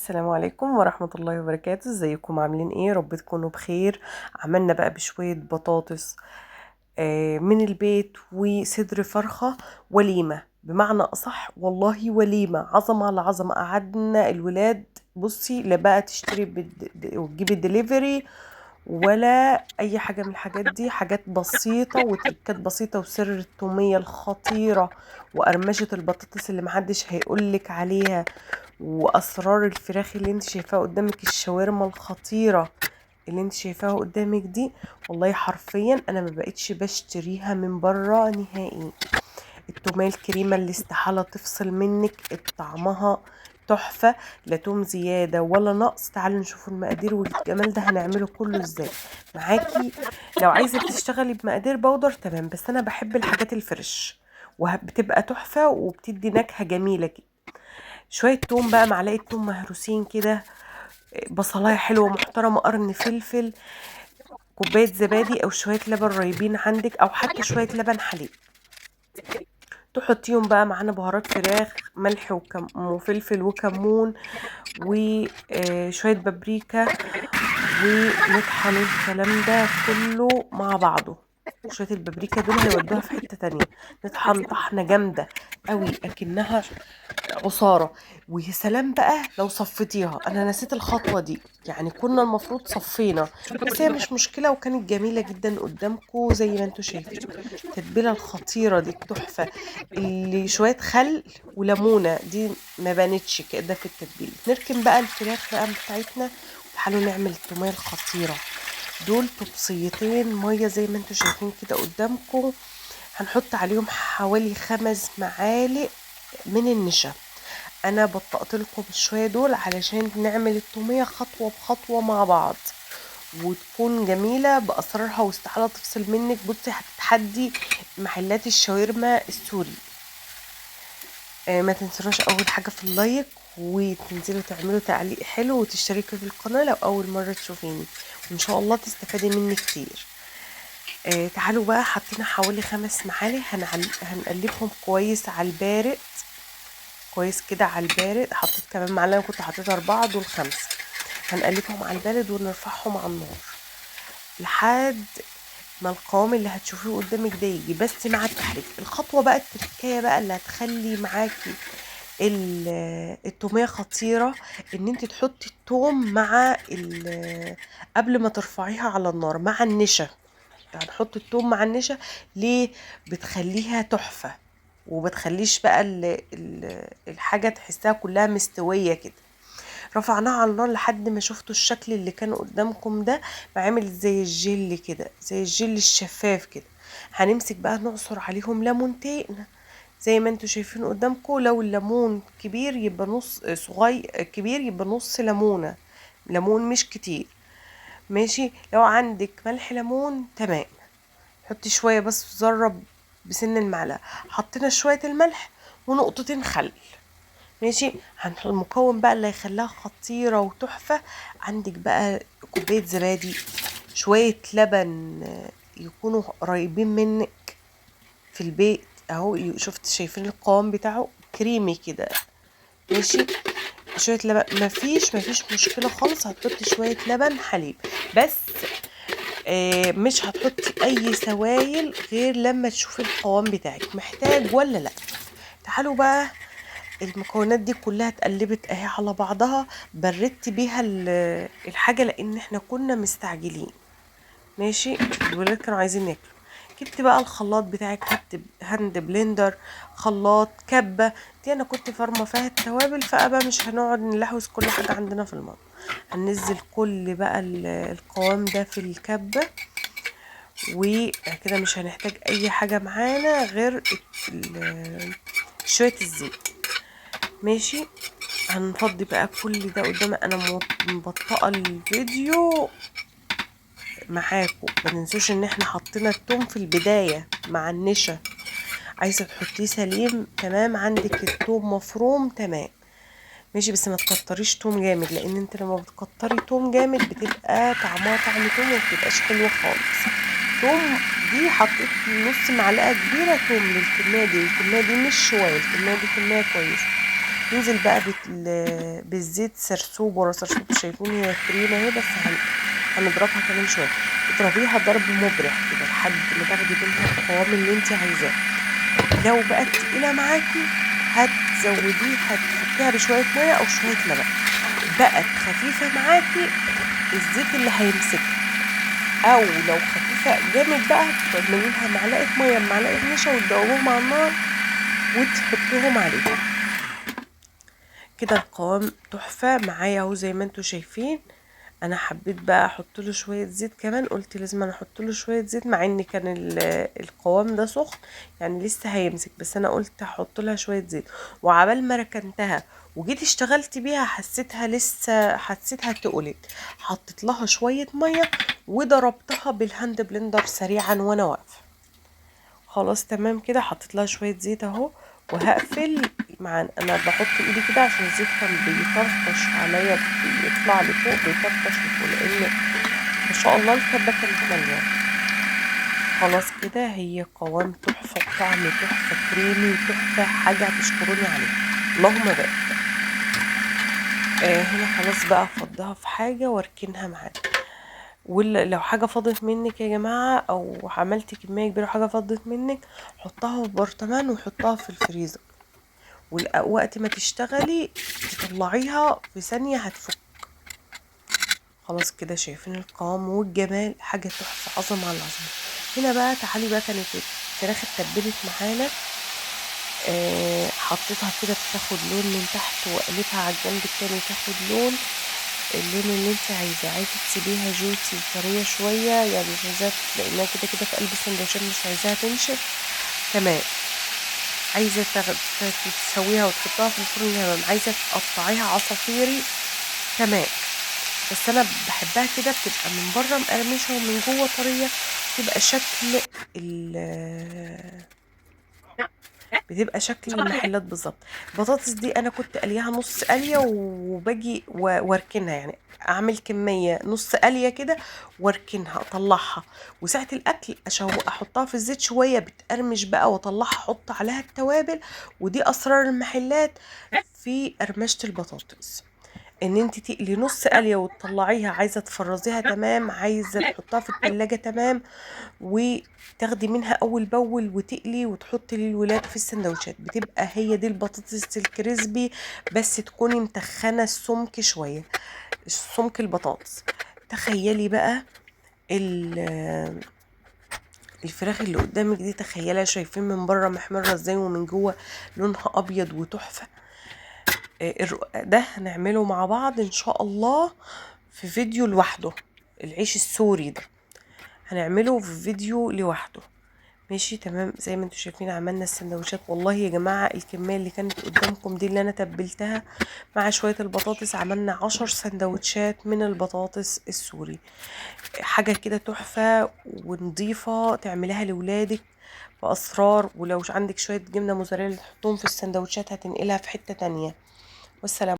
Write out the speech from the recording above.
السلام عليكم ورحمة الله وبركاته. ازيكم عاملين ايه؟ رب تكونوا بخير. عملنا بقى بشوية بطاطس من البيت وصدر فرخة وليمة، بمعنى أصح والله وليمة عظمة على عظمة. قعدنا الولاد بصي لا بقى تشتري وتجيب الدليفري ولا أي حاجة من الحاجات دي، حاجات بسيطة وتركات بسيطة وسر التومية الخطيرة وقرمشة البطاطس اللي محدش هيقولك عليها واسرار الفراخ اللي انت شايفاها قدامك، الشاورما الخطيرة اللي انت شايفاها قدامك دي. والله حرفيا انا ما بقتش بشتريها من بره نهائي. التوميه الكريمه اللي استحالة تفصل منك، طعمها تحفة، لا توم زيادة ولا نقص. تعالوا نشوف المقادير والجمال ده هنعمله كله ازاي معاكي. لو عايزة تشتغلي بمقادير بودر تمام، بس انا بحب الحاجات الفريش وبتبقى تحفة وبتدي نكهة جميلة كده. شوية توم بقى، معلقة توم مهروسين كده، بصلاية حلوة محترمة، قرن فلفل، كوباية زبادي أو شوية لبن رايبين عندك أو حتى شوية لبن حليب. تحطيهم بقى معانا بهارات فراخ، ملح وفلفل وكمون وشوية بابريكا، ونطحن الكلام ده كله مع بعضه. شوية البابريكا دول هيودوها في حتة تانية. نطحن طحنة جامدة قوي أكنها عصارة. ويا سلام بقى لو صفيتيها، انا نسيت الخطوة دي، يعني كنا المفروض صفينا، بس هي مش مشكلة وكانت جميلة جدا قدامكم زي ما انتوا شايفين. التتبيلة الخطيرة دي التحفة، اللي شوية خل وليمونة دي ما بانتش كده في التتبيلة. نركن بقى الفراخ بقى بتاعتنا وتعالوا نعمل التومية الخطيرة. دول طبسيتين مية زي ما انتوا شايفين كده قدامكم. هنحط عليهم حوالي 5 معالق من النشا. انا بطأت لكم شويه دول علشان نعمل التوميه خطوه بخطوه مع بعض وتكون جميله باسرارها واستحاله تفصل منك. بصي هتتحدي محلات الشاورما السوري. ما تنسوش اول حاجه في اللايك، وتنزلوا تعملوا تعليق حلو وتشتركوا في القناه لو اول مره تشوفيني، وان شاء الله تستفادي مني كتير. تعالوا بقى، حطينا حوالي 5 معالق، هنقلبهم كويس على البارد، كويس كده على البارد. حطيت كمان معلقه، كنت حطيت 4، دول 5. هنقلبهم على البارد ونرفعهم على النار لحد ما القوام اللي هتشوفيه قدامك ده يجي، بس مع التحريك. الخطوه بقى التركية بقى اللي هتخلي معاكي التوميه خطيره، ان انت تحطي التوم مع قبل ما ترفعيها على النار مع النشا. هنحط التوم مع النشا ليه؟ بتخليها تحفة، وبتخليش بقى الحاجة تحسها كلها مستوية كده. رفعناها على النار لحد ما شفتوا الشكل اللي كان قدامكم ده، عامل زي الجل كده، زي الجل الشفاف كده. هنمسك بقى نعصر عليهم ليمونتين زي ما انتوا شايفين قدامكم. لو الليمون كبير يبقى نص، صغير كبير يبقى نص ليمونة، ليمون مش كتير. ماشي. لو عندك ملح ليمون تمام، حطي شوية بس ذرة بسن المعلقة. حطينا شوية الملح ونقطتين خل. ماشي. المكون بقى اللي هيخليها خطيرة وتحفة، عندك بقى كوباية زبادي، شوية لبن يكونوا قريبين منك في البيت اهو. شفت شايفين القوام بتاعه كريمي كده. ماشي. شوية لبن، مفيش مشكلة خالص. هتحطي شوية لبن حليب بس. مش هتحطي اي سوائل غير لما تشوفي القوام بتاعك محتاج ولا لا. تعالوا بقى، المكونات دي كلها اتقلبت اهي على بعضها. بردت بيها الحاجة لان احنا كنا مستعجلين. ماشي. الولاد كانوا عايزين ياكلوا. جبت بقى الخلاط بتاعك، هاند بلندر، خلاط، كبة. دي انا كنت فارمه فيها التوابل، فابقى مش هنقعد نلحوس كل حاجة عندنا في المطبخ. هننزل كل بقى القوام ده في الكبة، وكده مش هنحتاج اي حاجة معانا غير شوية الزيت. ماشي. هنفضي بقى كل ده قدام. انا مبطئة الفيديو معاكم. ما تنسوش ان احنا حطينا التوم في البداية مع النشا. عايزة تحطيه سليم تمام، عندك التوم مفروم تمام. ماشي. بس ما تكتريش توم جامد، لان انت لما بتكتري توم جامد بتبقى طعمها طعم توم ومبتبقاش حلوة خالص. توم دي حطيت نص معلقة كبيرة توم للكمية دي. الكمية دي مش شوية، الكمية دي كمية كويسة. هتنزل بقى بالزيت سرسوب ورا سرسوب. شايفين هي كريمه اهي، بس هنضربها كمان شويه. اضربيها ضرب مبرح كده لحد ما تاخدي منها القوام اللي انت عايزاه. لو بقت تقيله معاكي هتفكيها بشويه ميه او شويه لبن. بقت خفيفه معاكي الزيت اللي هيمسكها، او لو خفيفه جامد بقى تعملي لها معلقه ميه بمعلقه نشا وتدوبوهم على النار وتحطوهم عليه كده. القوام تحفه معايا اهو زي ما انتوا شايفين. انا حبيت بقى احط له شويه زيت كمان، قلت لازم انا احط له شويه زيت مع ان كان القوام ده سخن يعني لسه هيمسك، بس انا قلت احط لها شويه زيت. وعبال ما ركنتها وجيت اشتغلت بيها حسيتها تقلت. حطيت لها شويه ميه وضربتها بالهاند بلندر سريعا وانا واقفه. خلاص تمام كده. حطيت لها شويه زيت اهو وهقفل. انا بحط ايدي كده عشان الزيت كان بيطرطش عليا، بيطلع لفوق بيطرطش لفوق لان ما شاء الله الكبه كانت مليانه. خلاص كده هي قوام تحفه وطعم تحفه كريمي تحفه، حاجه هتشكروني عليها. اللهم بارك. هنا خلاص بقى افضيها في حاجه واركنها معانا. ولا لو حاجه فضت منك يا جماعه او عملتي كميه كبيره وحاجه فضت منك، حطها في برطمان وحطها في الفريزر، وقت ما تشتغلي تطلعيها في ثانيه هتفك. خلاص كده شايفين القوام والجمال، حاجه تحفه عظمه على العظمه. هنا بقى تعالي بقى، كانت الفراخ اتبلت معانا. حطيتها كده بتاخد لون من تحت وقلبها على الجنب التاني تاخد اللون اللي انت عايزه تسيبيها جوسي وطريه شويه، يعني مش عايزاها لانها كده كده في قلب السندوتشات مش عايزاها تنشف. تمام. عايزه تسويها وتحطها في الفرن تمام. عايزه تقطعيها عصافيري تمام. بس انا بحبها كده بتبقى من بره مقرمشه ومن جوه طريه، بتبقى شكل المحلات بالظبط. البطاطس دي انا كنت قليها نص قليه وباجي واركنها، يعني اعمل كميه نص قليه كده واركنها اطلعها، وساعه الاكل احطها في الزيت شويه بتقرمش بقى واطلعها احط عليها التوابل. ودي اسرار المحلات في قرمشه البطاطس، ان انت تقلي نص قليه وتطلعيها. عايزه تفرزيها تمام، عايزه تحطها في التلاجة تمام، وتاخدي منها اول باول وتقلي وتحطي للولاد في السندوتشات. بتبقى هي دي البطاطس الكريسبي، بس تكوني متخنه السمك شويه، سمك البطاطس. تخيلي بقى الفراخ اللي قدامك دي، تخيلها شايفين من بره محمره ازاي ومن جوه لونها ابيض وتحفه. ده هنعمله مع بعض ان شاء الله في فيديو لوحده. العيش السوري ده هنعمله في فيديو لوحده. ماشي تمام. زي ما انتوا شايفين عملنا السندوتشات. والله يا جماعة الكمية اللي كانت قدامكم دي اللي انا تبلتها مع شوية البطاطس، عملنا 10 سندوتشات من البطاطس السوري. حاجة كده تحفة ونضيفة تعملها لولادك بأسرار. ولو عندك شوية جبنة موزاريلا تحطهم في السندوتشات هتنقلها في حتة تانية. والسلام.